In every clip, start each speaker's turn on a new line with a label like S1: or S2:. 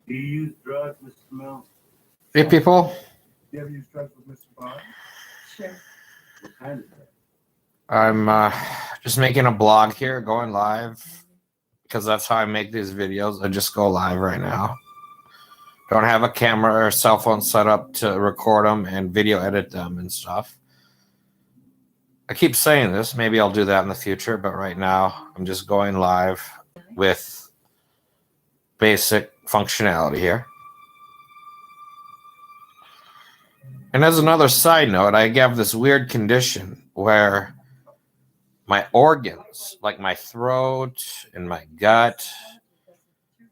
S1: Do you use drugs, Mr. Mill?
S2: Hey, people.
S1: Do you ever use drugs with Mr. Bond? Sure. What kind of drugs?
S2: I'm just making a blog here, going live, because that's how I make these videos. I just go live right now. Don't have a camera or cell phone set up to record them and video edit them and stuff. I keep saying this. Maybe I'll do that in the future, but right now I'm just going live with basic functionality here. And as another side note, I have this weird condition where my organs, like my throat and my gut,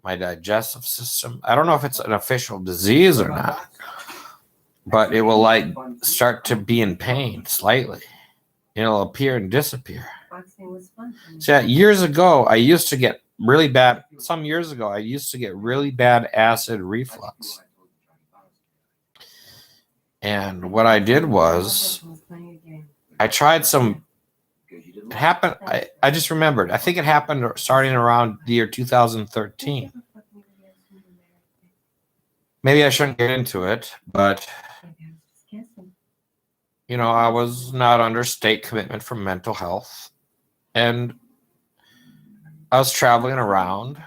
S2: my digestive system, I don't know if it's an official disease or not, but it will like start to be in pain slightly. It'll appear and disappear. So years ago, I used to get really bad, some years ago, I used to get really bad acid reflux. And what I did was I tried some. It happened. I just remembered. I think it happened starting around the year 2013. Maybe I shouldn't get into it, but you know, I was not under state commitment for mental health, and I was traveling around,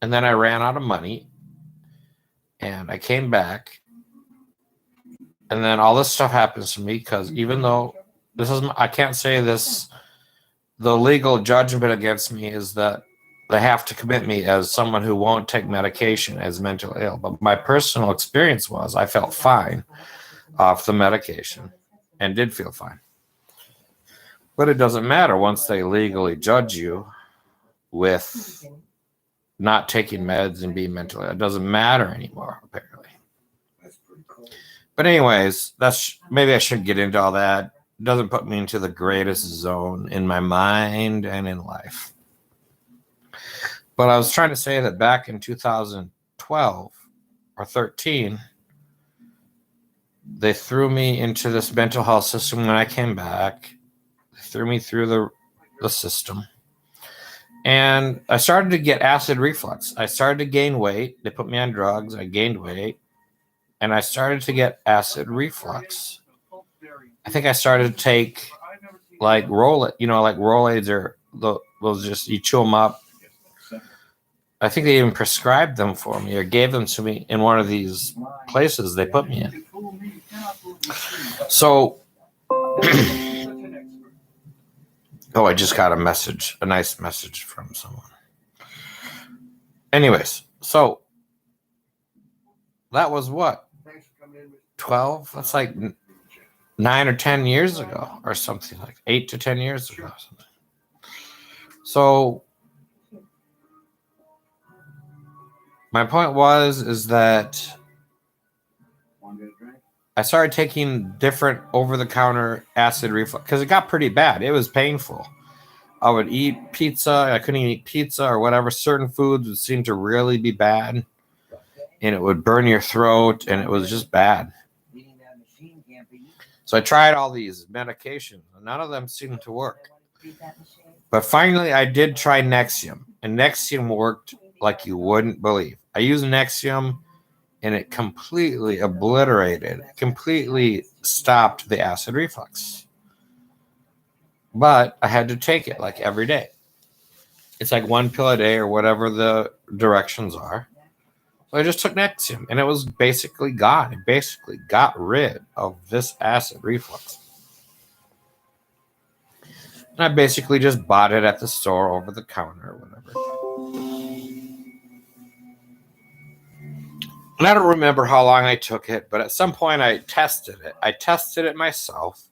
S2: and then I ran out of money, and I came back, and then all this stuff happens to me because even though this is, I can't say this. The legal judgment against me is that they have to commit me as someone who won't take medication as mentally ill. But my personal experience was I felt fine off the medication and did feel fine. But it doesn't matter once they legally judge you with not taking meds and being mentally ill. It doesn't matter anymore, apparently. But anyways, that's maybe I shouldn't get into all that. It doesn't put me into the greatest zone in my mind and in life. But I was trying to say that back in 2012 or 13, they threw me into this mental health system when I came back. They threw me through the system. And I started to get acid reflux. I started to gain weight. They put me on drugs. I gained weight. And I started to get acid reflux. I think I started to take like Rolaids or those just, you chew them up. I think they even prescribed them for me or gave them to me in one of these places they put me in. So, oh, I just got a message, a nice message from someone. Anyways, so that was what? 12? That's like 9 or 10 years ago or something, like 8 to 10 years ago. So my point is that I started taking different over-the-counter acid reflux because it got pretty bad. It was painful. I would eat pizza. I couldn't eat pizza or whatever. Certain foods would seem to really be bad, and it would burn your throat, and it was just bad. So I tried all these medications, and none of them seemed to work. But finally, I did try Nexium, and Nexium worked like you wouldn't believe. I used Nexium, and it completely completely stopped the acid reflux. But I had to take it like every day. It's like 1 pill a day or whatever the directions are. So I just took Nexium, and it was basically gone. It basically got rid of this acid reflux. And I basically just bought it at the store over the counter or whatever. And I don't remember how long I took it, but at some point I tested it. I tested it myself,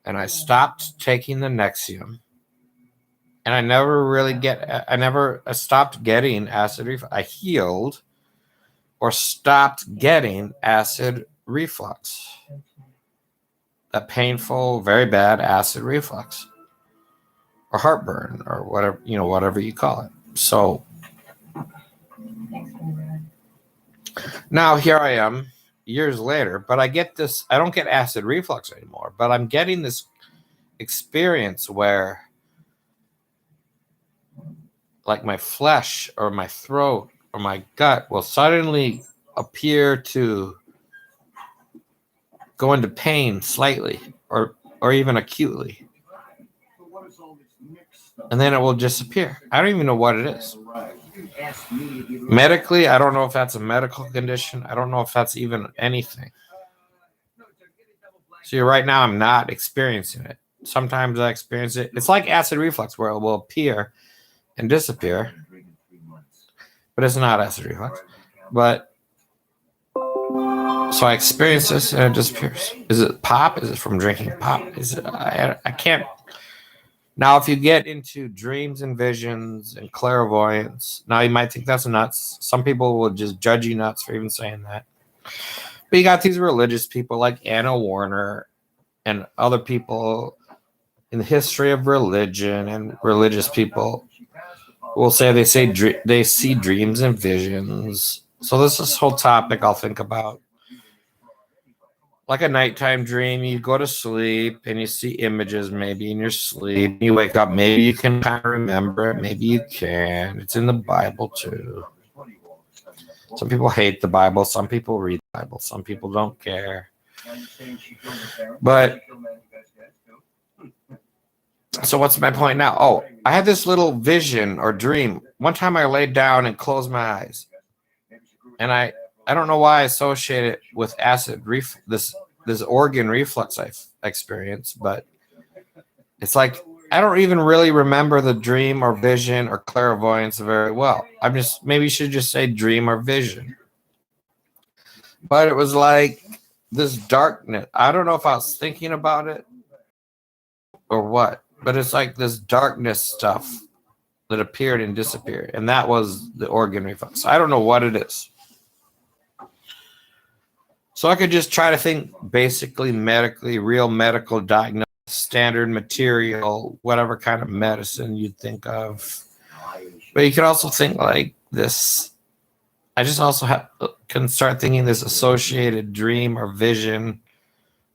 S2: and I stopped taking the Nexium. And I stopped getting acid reflux. I healed or stopped getting acid reflux. That painful, very bad acid reflux. Or heartburn, or whatever you call it. So now here I am, years later, but I don't get acid reflux anymore, but I'm getting this experience where like my flesh or my throat or my gut will suddenly appear to go into pain slightly or even acutely. And then it will disappear. I don't even know what it is. Medically, I don't know if that's a medical condition. I don't know if that's even anything. See, right now I'm not experiencing it. Sometimes I experience it. It's like acid reflux where it will appear and disappear. But it's not acid reflux. But so I experience this and it disappears. Is it pop? Is it from drinking pop? Is it? I can't. Now, if you get into dreams and visions and clairvoyance, now you might think that's nuts. Some people will just judge you nuts for even saying that. But you got these religious people like Anna Warner and other people in the history of religion and religious people will say they see dreams and visions. So this whole topic I'll think about. Like a nighttime dream, you go to sleep and you see images maybe in your sleep. You wake up, maybe you can kind of remember it, maybe you can. It's in the Bible too. Some people hate the Bible, some people read the Bible, some people don't care. But so what's my point now? Oh, I had this little vision or dream. One time I laid down and closed my eyes. And I don't know why I associate it with acid this organ reflux I've experienced, but it's like I don't even really remember the dream or vision or clairvoyance very well. I'm just maybe you should just say dream or vision. But it was like this darkness. I don't know if I was thinking about it or what, but it's like this darkness stuff that appeared and disappeared, and that was the organ reflux. I don't know what it is. So I could just try to think basically medically, real medical diagnosis, standard material, whatever kind of medicine you'd think of. But you could also think like this. I just also can start thinking this associated dream or vision,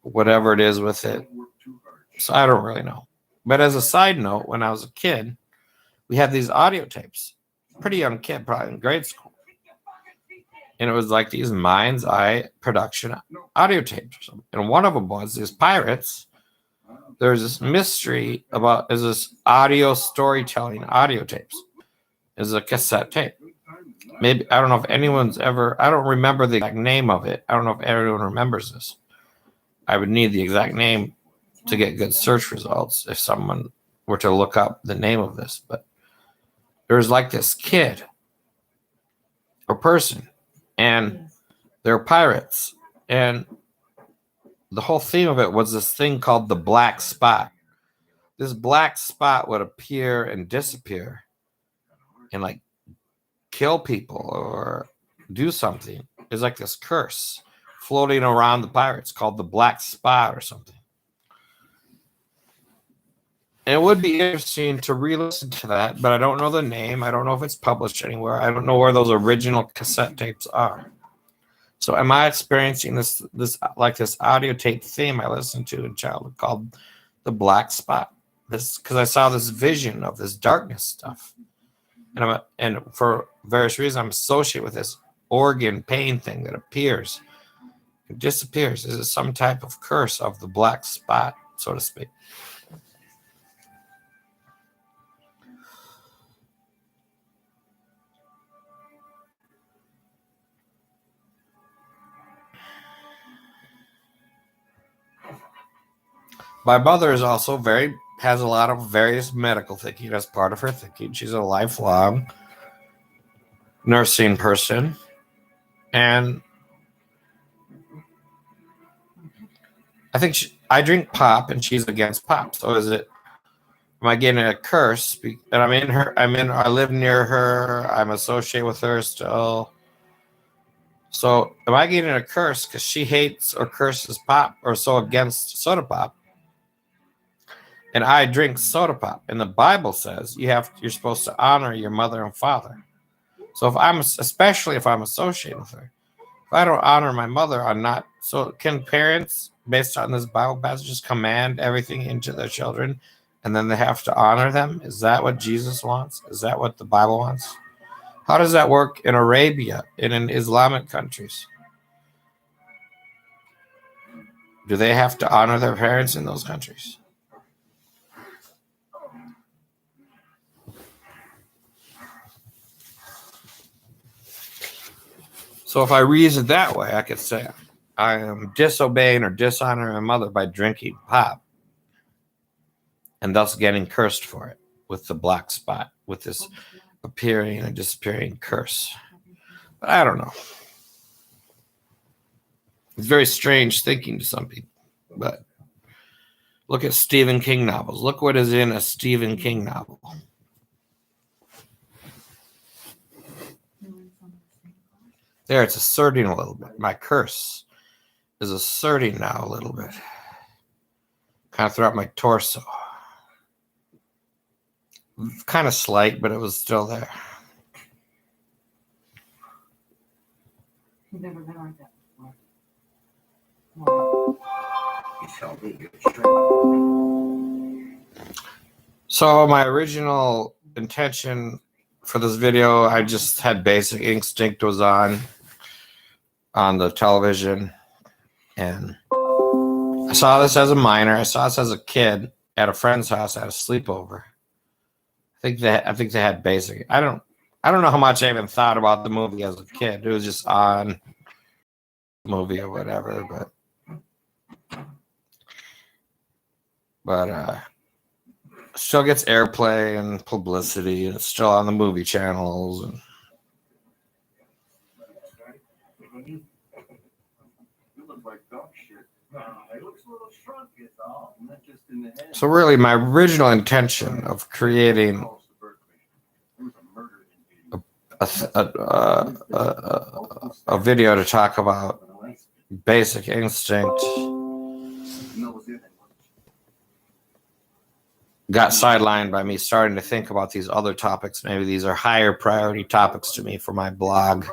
S2: whatever it is with it. So I don't really know. But as a side note, when I was a kid, we had these audio tapes. Pretty young kid, probably in grade school. And it was like these mind's eye production audio tapes or something. And one of them was these pirates. There's this mystery about is this audio storytelling audio tapes. Is a cassette tape. Maybe I don't know if anyone's ever. I don't remember the exact name of it. I don't know if everyone remembers this. I would need the exact name to get good search results if someone were to look up the name of this. But there's like this kid or person. And they're pirates. And the whole theme of it was this thing called the black spot. This black spot would appear and disappear and like kill people or do something. It's like this curse floating around the pirates called the black spot or something. And it would be interesting to re-listen to that, but I don't know the name. I don't know if it's published anywhere. I don't know where those original cassette tapes are. So am I experiencing this audio tape theme I listened to in childhood called the black spot? This because I saw this vision of this darkness stuff. And for various reasons I'm associated with this organ pain thing that appears. It disappears. Is it some type of curse of the black spot, so to speak? My mother is also has a lot of various medical thinking as part of her thinking. She's a lifelong nursing person. And I think I drink pop and she's against pop. So am I getting a curse? And I live near her. I'm associated with her still. So am I getting a curse because she hates or curses pop or so against soda pop? And I drink soda pop. And the Bible says you're supposed to honor your mother and father. So especially if I'm associated with her, if I don't honor my mother, I'm not. So can parents, based on this Bible passage, just command everything into their children and then they have to honor them? Is that what Jesus wants? Is that what the Bible wants? How does that work in Arabia and in Islamic countries? Do they have to honor their parents in those countries? So if I reason that way, I could say I am disobeying or dishonoring my mother by drinking pop and thus getting cursed for it with the black spot, with this appearing and disappearing curse. But I don't know. It's very strange thinking to some people. But look at Stephen King novels. Look what is in a Stephen King novel. There, it's asserting a little bit. My curse is asserting now a little bit. Kind of throughout my torso. Kind of slight, but it was still there.
S3: You've never been like that before.
S2: So my original intention for this video, I just had Basic Instinct was on the television, and I saw this as a minor. I saw this as a kid at a friend's house at a sleepover. I think they had Basic. I don't know how much I even thought about the movie as a kid. It was just on movie or whatever, but still gets airplay and publicity, and it's still on the movie channels. And
S1: You look like dog shit. It looks a little shrunk, is all. Not just in the head.
S2: so really, my original intention of creating a video to talk about Basic Instinct got sidelined by me starting to think about these other topics. Maybe these are higher priority topics to me for my blog.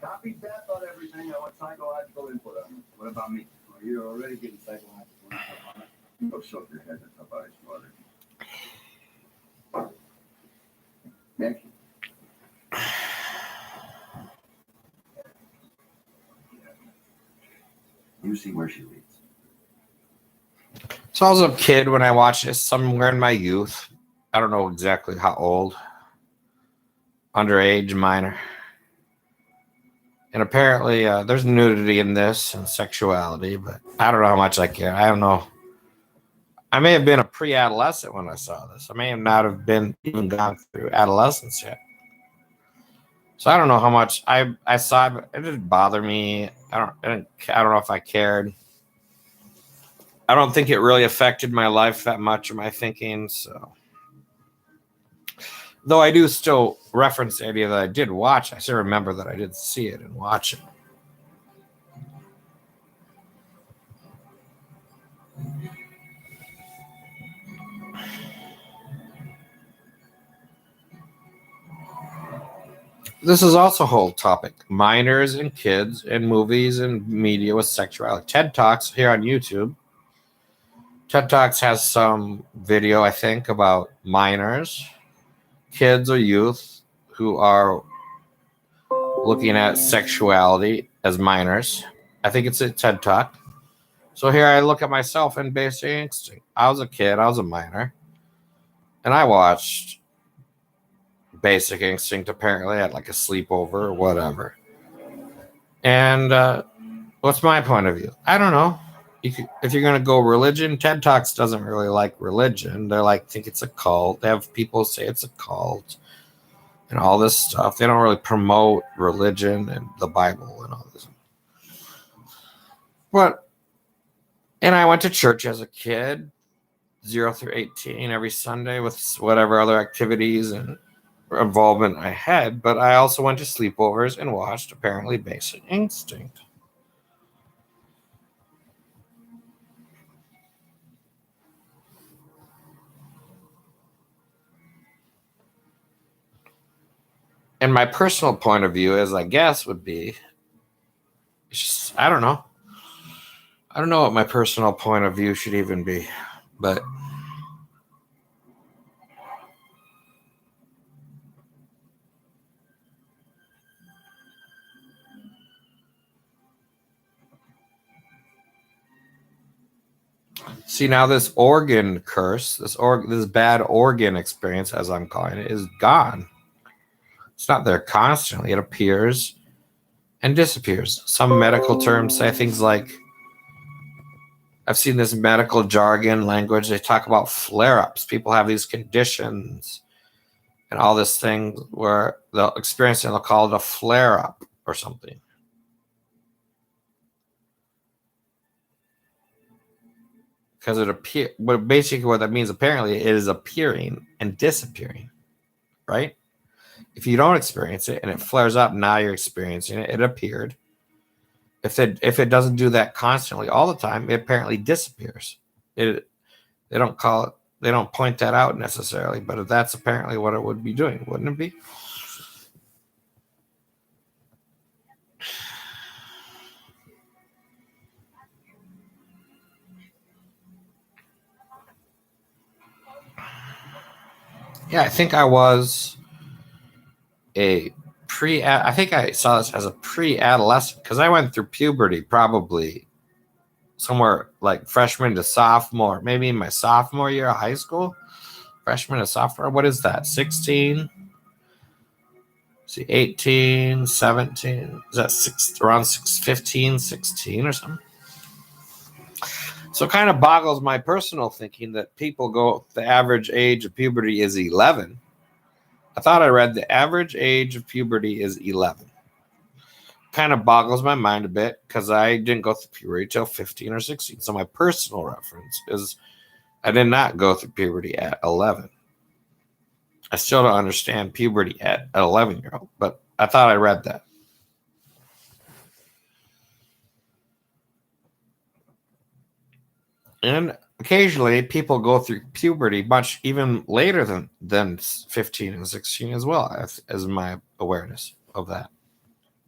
S1: Copied that on everything. I want psychological input on it. What about me? Well, you're already getting psychological input on it. Go soak your head in somebody's water. Next. You see where she leads.
S2: So I was a kid when I watched this, somewhere in my youth. I don't know exactly how old. Underage, minor. And apparently there's nudity in this and sexuality, but I don't know how much I care. I don't know. I may have been a pre-adolescent when I saw this. I may have not have been even gone through adolescence yet. So I don't know how much I saw it, but it didn't bother me. I don't know if I cared. I don't think it really affected my life that much or my thinking. So, though I do still reference the idea that I did watch, I still remember that I did see it and watch it. This is also a whole topic. Minors and kids and movies and media with sexuality. TED Talks here on YouTube. TED Talks has some video, I think, about minors, kids or youth who are looking at sexuality as minors. I think it's a TED Talk. So here I look at myself in Basic Instinct. I was a kid. I was a minor. And I watched Basic Instinct apparently at like a sleepover or whatever. And what's my point of view? I don't know. If you're going to go religion, TED Talks doesn't really like religion. They're like, think it's a cult. They have people say it's a cult and all this stuff. They don't really promote religion and the Bible and all this. And I went to church as a kid, 0 through 18, every Sunday with whatever other activities and involvement I had. But I also went to sleepovers and watched apparently Basic Instinct. And my personal point of view, as I guess, would be, just, I don't know. I don't know what my personal point of view should even be, but See, now this organ curse, this bad organ experience, as I'm calling it, is gone. It's not there constantly. It appears and disappears. Some medical terms say things like, I've seen this medical jargon language. They talk about flare-ups. People have these conditions and all this thing where they'll experience it and they'll call it a flare-up or something. Because it appears, but basically what that means, apparently, it is appearing and disappearing, right? If you don't experience it and it flares up, now you're experiencing it. It appeared. If it doesn't do that constantly all the time, it apparently disappears. They don't call it. They don't point that out necessarily, but that's apparently what it would be doing, wouldn't it be? Yeah, I think I was I think I saw this as a pre-adolescent because I went through puberty probably somewhere like freshman to sophomore, maybe in my sophomore year of high school. Freshman to sophomore, what is that? 16? See, 18, 17. Is that around 15, 16 or something? So it kind of boggles my personal thinking that the average age of puberty is 11. I thought I read the average age of puberty is 11. Kind of boggles my mind a bit because I didn't go through puberty till 15 or 16. So my personal reference is I did not go through puberty at 11. I still don't understand puberty at an 11-year-old, but I thought I read that. And occasionally people go through puberty much even later than 15 and 16 as well, as my awareness of that.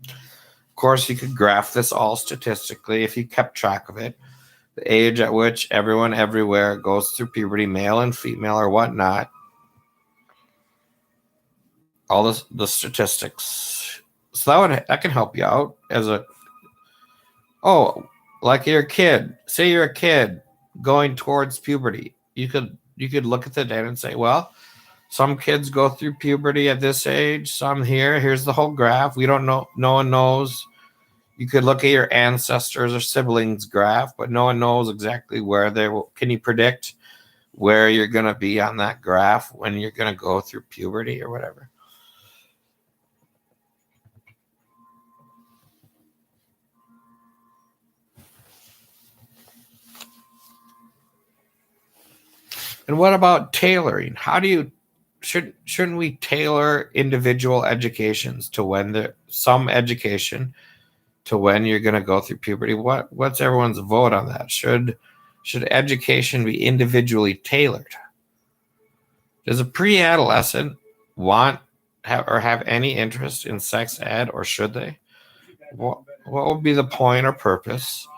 S2: Of course, you could graph this all statistically if you kept track of it. The age at which everyone everywhere goes through puberty, male and female or whatnot. All the statistics. So that can help you out as like you're a kid. Say you're a kid going towards puberty. You could look at the data and say, well, some kids go through puberty at this age, some here's the whole graph. We don't know, no one knows. You could look at your ancestors or siblings graph, but no one knows exactly where they will. Can you predict where you're going to be on that graph when you're going to go through puberty or whatever? And what about tailoring? Shouldn't we tailor individual educations to some education to when you're going to go through puberty? What's everyone's vote on that? Should education be individually tailored? Does a pre-adolescent have any interest in sex ed, or should they? What would be the point or purpose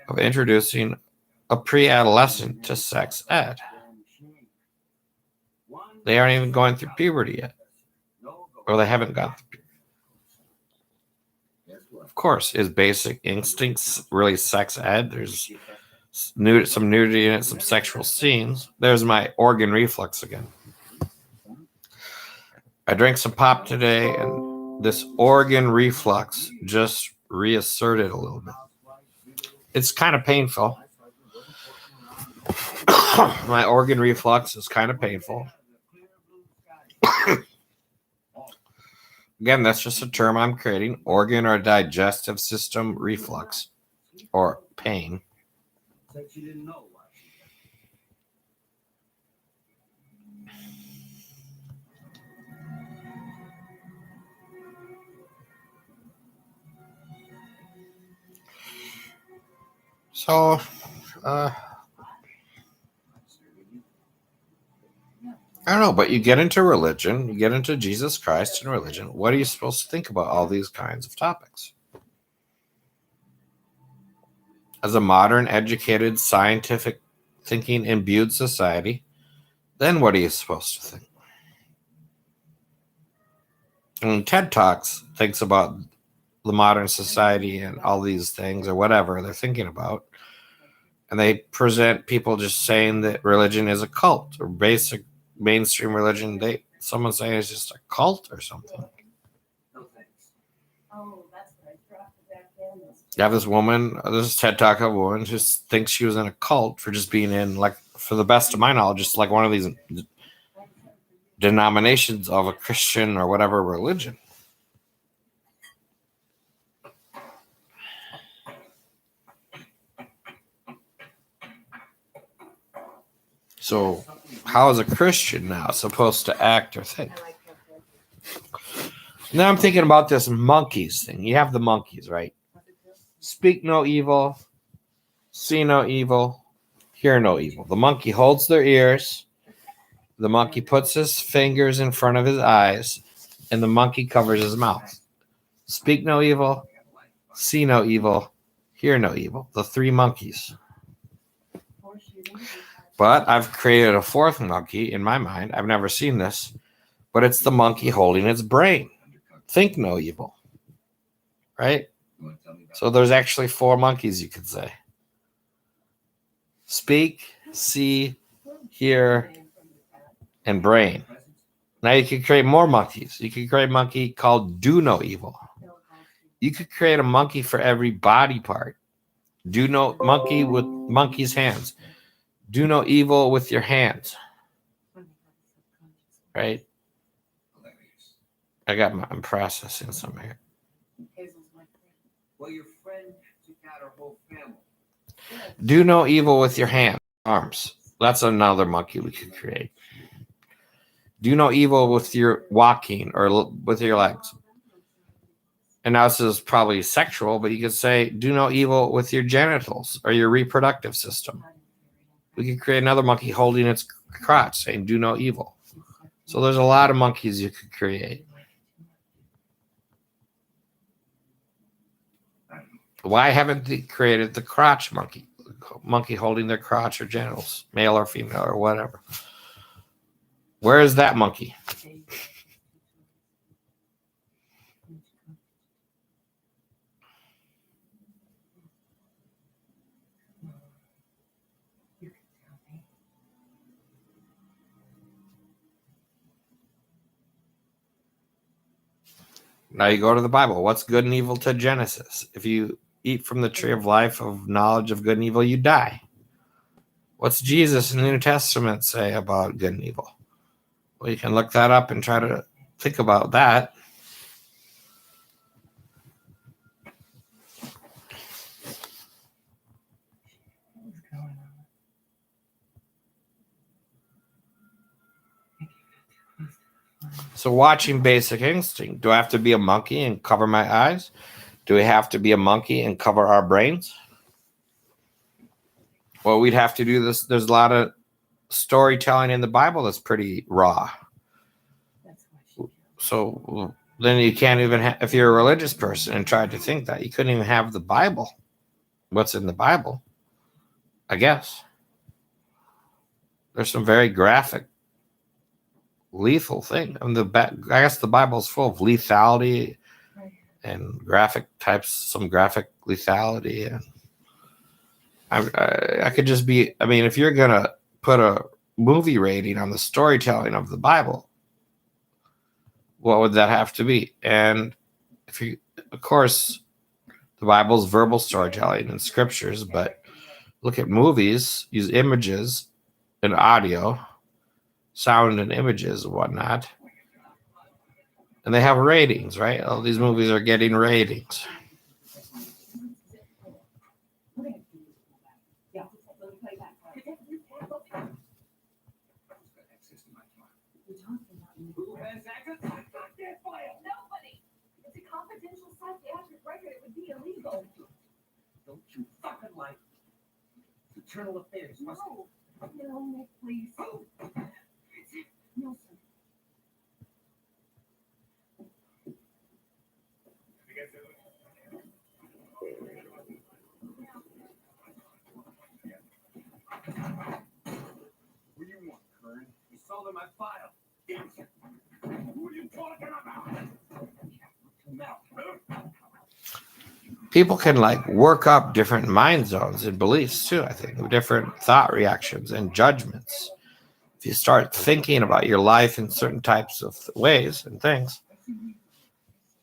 S2: of introducing a pre-adolescent to sex ed? They aren't even going through puberty yet, or they haven't gone through puberty. Of course, is basic instincts really sex ed? There's some nudity in it, some sexual scenes. There's my organ reflex again. I drank some pop today, and this organ reflux just reasserted a little bit. It's kind of painful. My organ reflux is kind of painful. Again, that's just a term I'm creating. Organ or digestive system reflux or pain. So, I don't know, but you get into religion, you get into Jesus Christ and religion. What are you supposed to think about all these kinds of topics? As a modern, educated, scientific thinking imbued society, then what are you supposed to think? And TED Talks thinks about the modern society and all these things or whatever they're thinking about. And they present people just saying that religion is a cult or basic mainstream religion. Someone saying it's just a cult or something.
S1: No thanks.
S3: Oh, that's what I dropped the back end.
S2: You have this woman, this is TED Talk of a woman, just thinks she was in a cult for just being in, like, for the best of my knowledge, just like one of these denominations of a Christian or whatever religion. So, how is a Christian now supposed to act or think? Now I'm thinking about this monkeys thing. You have the monkeys, right? Speak no evil, see no evil, hear no evil. The monkey holds their ears. The monkey puts his fingers in front of his eyes, and the monkey covers his mouth. Speak no evil, see no evil, hear no evil. The three monkeys. But I've created a fourth monkey in my mind. I've never seen this, but it's the monkey holding its brain. Think no evil. Right? So there's actually four monkeys, you could say. Speak, see, hear, and brain. Now you could create more monkeys. You could create a monkey called do no evil. You could create a monkey for every body part. Do no monkey with monkey's hands. Do no evil with your hands. Right? I'm processing something here.
S1: Well, your friend took out her whole family.
S2: Do no evil with your hands, arms. That's another monkey we could create. Do no evil with your walking or with your legs. And now this is probably sexual, but you could say, do no evil with your genitals or your reproductive system. We could create another monkey holding its crotch saying, do no evil. So there's a lot of monkeys you could create. Why haven't they created the crotch monkey? Monkey holding their crotch or genitals, male or female or whatever. Where is that monkey? Now you go to the Bible. What's good and evil to Genesis? If you eat from the tree of life of knowledge of good and evil, you die. What's Jesus in the New Testament say about good and evil? Well, you can look that up and try to think about that. So watching Basic Instinct, do I have to be a monkey and cover my eyes? Do we have to be a monkey and cover our brains? Well, we'd have to do this. There's a lot of storytelling in the Bible that's pretty raw. So then you can't even if you're a religious person and tried to think that, you couldn't even have the Bible. What's in the Bible? I guess. There's some very graphic, lethal thing. I guess the Bible is full of lethality and graphic types, some graphic lethality. And I could just be, if you're going to put a movie rating on the storytelling of the Bible, what would that have to be? And of course, the Bible's verbal storytelling and scriptures, but look at movies, use images and audio, sound and images and whatnot. And they have ratings, right? All these movies are getting ratings.
S1: Who has access to my goddamn file?
S3: Nobody. It's a confidential psychiatric record. It would be illegal.
S1: Don't you fucking like internal affairs?
S3: No, Nick, please.
S1: Oh.
S3: Nelson.
S1: What do you want, Kern? You sold him my file. Idiot. Who are you talking about? Now.
S2: people can like work up different mind zones and beliefs too. I think different thought reactions and judgments. If you start thinking about your life in certain types of ways and things,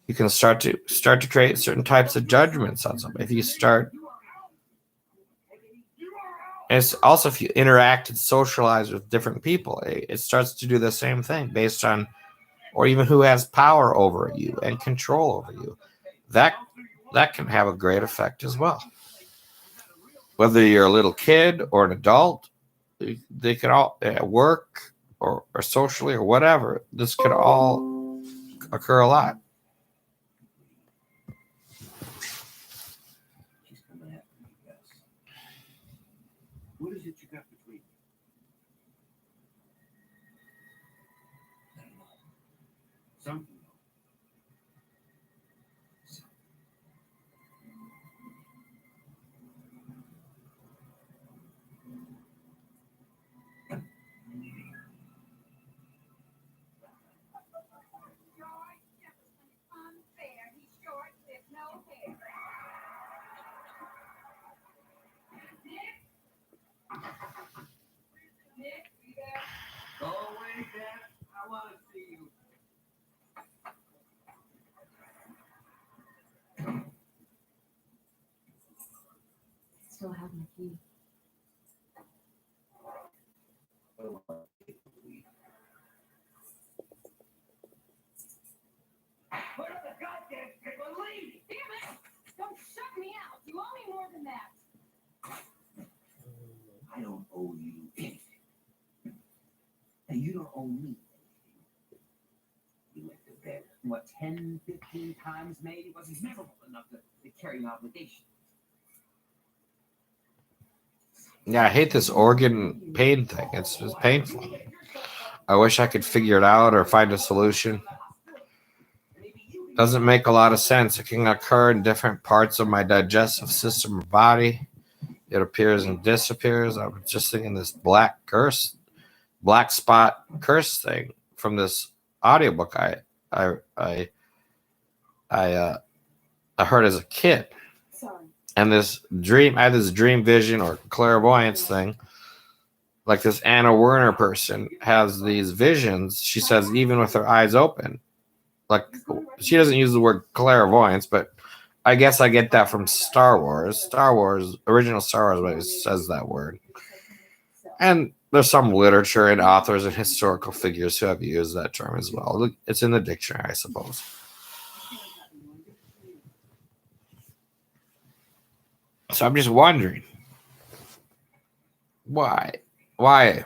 S2: you can start to create certain types of judgments on something. If you start, and it's also if you interact and socialize with different people, it starts to do the same thing based on, or even who has power over you and control over you. That that can have a great effect as well. Whether you're a little kid or an adult, they can all at work or socially or whatever. This could all occur a lot.
S1: She's coming after me, Gus. What is it you got between you? I don't know. Something.
S3: Unfair. He's short with no hair. Nick, you there?
S1: Go away, Dad. I want to see you.
S3: Still have my key.
S1: Put up the goddamn table and leave.
S3: Damn it! Don't shut me out. You owe me more than that.
S1: I don't owe you anything. And you don't owe me anything. You went to bed, what, 10, 15 times maybe? Was he miserable enough to carry an obligation?
S2: Yeah, I hate this organ pain thing. It's just painful. I wish I could figure it out or find a solution. Doesn't make a lot of sense. It can occur in different parts of my digestive system or body. It appears and disappears. I was just thinking this black spot curse thing from this audiobook I heard as a kid.
S3: Sorry.
S2: And this dream, I had this dream vision or clairvoyance thing. Like this Anna Werner person has these visions. She says even with her eyes open. Like she doesn't use the word clairvoyance, but I guess I get that from Star Wars. Original Star Wars always says that word. And there's some literature and authors and historical figures who have used that term as well. It's in the dictionary, I suppose. So I'm just wondering, why? And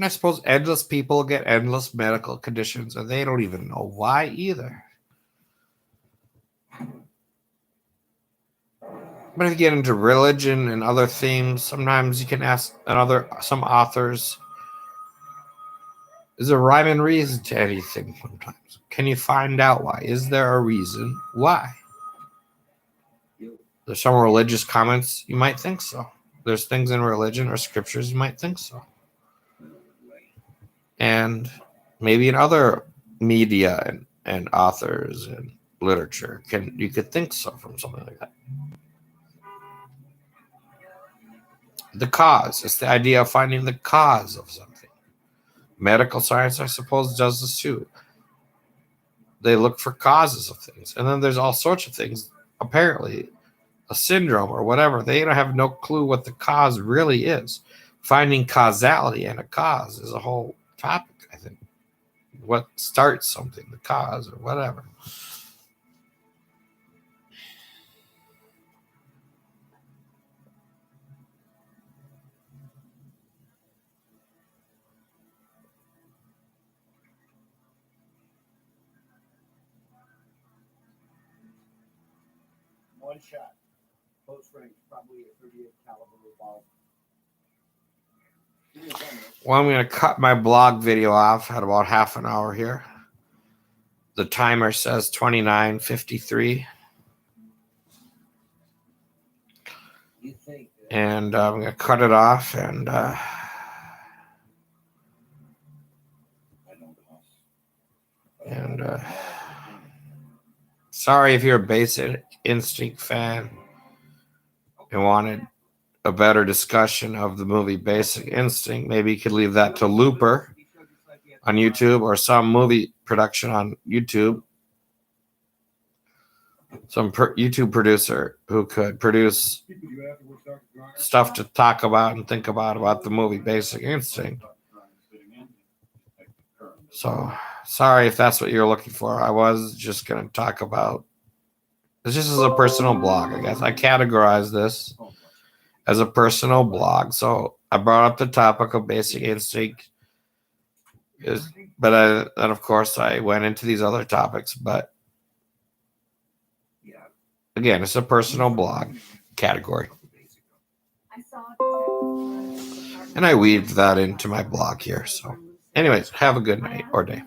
S2: I suppose endless people get endless medical conditions, and they don't even know why either. But if you get into religion and other themes, sometimes you can ask some authors, is there rhyme and reason to anything sometimes? Can you find out why? Is there a reason why? There's some religious comments, you might think so. There's things in religion or scriptures, you might think so. And maybe in other media and authors and literature, you could think so from something like that. The cause. It's the idea of finding the cause of something. Medical science, I suppose, does this too. They look for causes of things. And then there's all sorts of things, apparently, a syndrome or whatever. They don't have no clue what the cause really is. Finding causality and a cause is a whole topic, I think. What starts something, the cause or whatever.
S1: One shot. Close range. Probably a 38 caliber revolver.
S2: Well, I'm going to cut my blog video off at about half an hour here. The timer says 29:53. And I'm going to cut it off and And sorry if you're a Basic Instinct fan and wanted a better discussion of the movie Basic Instinct. Maybe you could leave that to Looper on YouTube or some movie production on YouTube. Some YouTube producer who could produce stuff to talk about and think about the movie Basic Instinct. So sorry if that's what you're looking for. I was just going to talk about it's just as a personal blog, I guess. I categorize this as a personal blog. So I brought up the topic of Basic Instinct. And of course I went into these other topics, but again, it's a personal blog category. And I weaved that into my blog here. So anyways, have a good night or day.